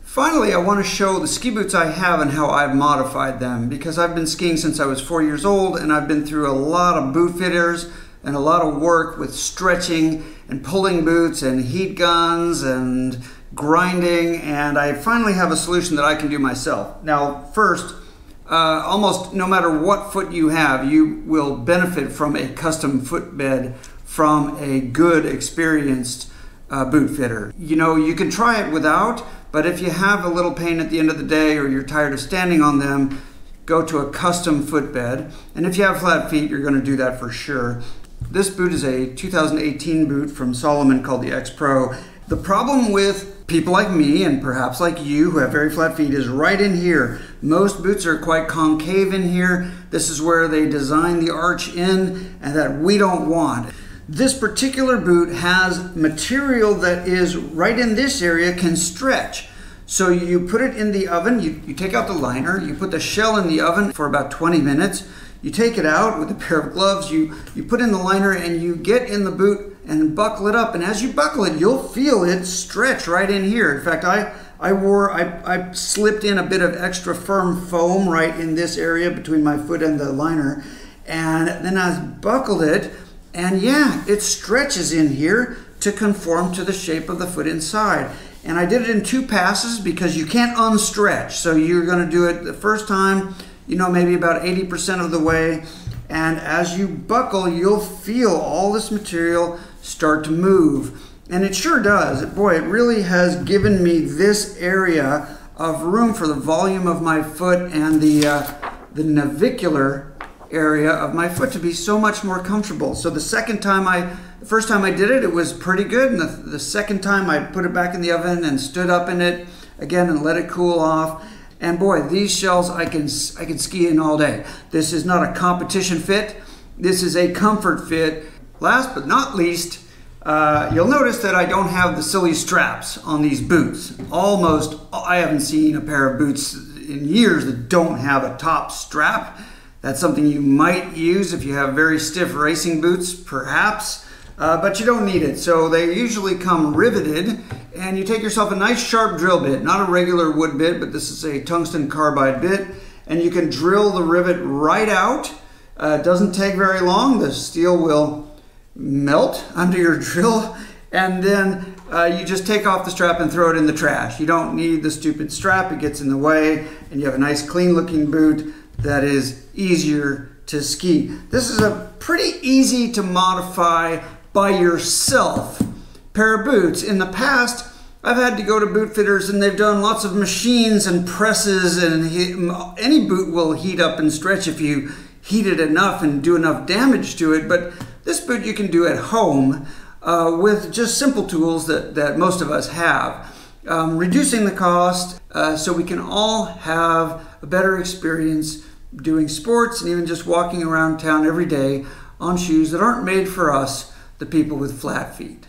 Finally, I want to show the ski boots I have and how I've modified them, because I've been skiing since I was 4 years old and I've been through a lot of boot fitters and a lot of work with stretching and pulling boots and heat guns and grinding, and I finally have a solution that I can do myself. Now, first, almost no matter what foot you have, you will benefit from a custom footbed from a good, experienced boot fitter. You know, you can try it without, but if you have a little pain at the end of the day or you're tired of standing on them, go to a custom footbed. And if you have flat feet, you're going to do that for sure. This boot is a 2018 boot from Salomon called the XPro. The problem with people like me and perhaps like you who have very flat feet is right in here. Most boots are quite concave in here. This is where they design the arch in, and that we don't want. This particular boot has material that is right in this area, can stretch. So you put it in the oven, you take out the liner, you put the shell in the oven for about 20 minutes, you take it out with a pair of gloves, you put in the liner and you get in the boot and buckle it up. And as you buckle it, you'll feel it stretch right in here. In fact, I slipped in a bit of extra firm foam right in this area between my foot and the liner. And then I buckled it, and yeah, it stretches in here to conform to the shape of the foot inside. And I did it in 2 passes because you can't unstretch. So you're going to do it the first time, you know, maybe about 80% of the way. And as you buckle, you'll feel all this material start to move. And it sure does. Boy, it really has given me this area of room for the volume of my foot and the navicular area of my foot to be so much more comfortable. So the first time I did it, it was pretty good. And the second time I put it back in the oven and stood up in it again and let it cool off. And boy, these shells I can ski in all day. This is not a competition fit. This is a comfort fit. Last but not least, you'll notice that I don't have the silly straps on these boots. I haven't seen a pair of boots in years that don't have a top strap. That's something you might use if you have very stiff racing boots, perhaps, but you don't need it. So they usually come riveted, and you take yourself a nice sharp drill bit, not a regular wood bit, but this is a tungsten carbide bit, and you can drill the rivet right out. It doesn't take very long. The steel will melt under your drill, and then you just take off the strap and throw it in the trash. You don't need the stupid strap. It gets in the way, and you have a nice clean looking boot that is easier to ski. This is a pretty easy to modify by yourself pair of boots. In the past, I've had to go to boot fitters and they've done lots of machines and presses, and any boot will heat up and stretch if you heat it enough and do enough damage to it. But this boot you can do at home with just simple tools that most of us have. Reducing the cost so we can all have a better experience doing sports and even just walking around town every day on shoes that aren't made for us, the people with flat feet.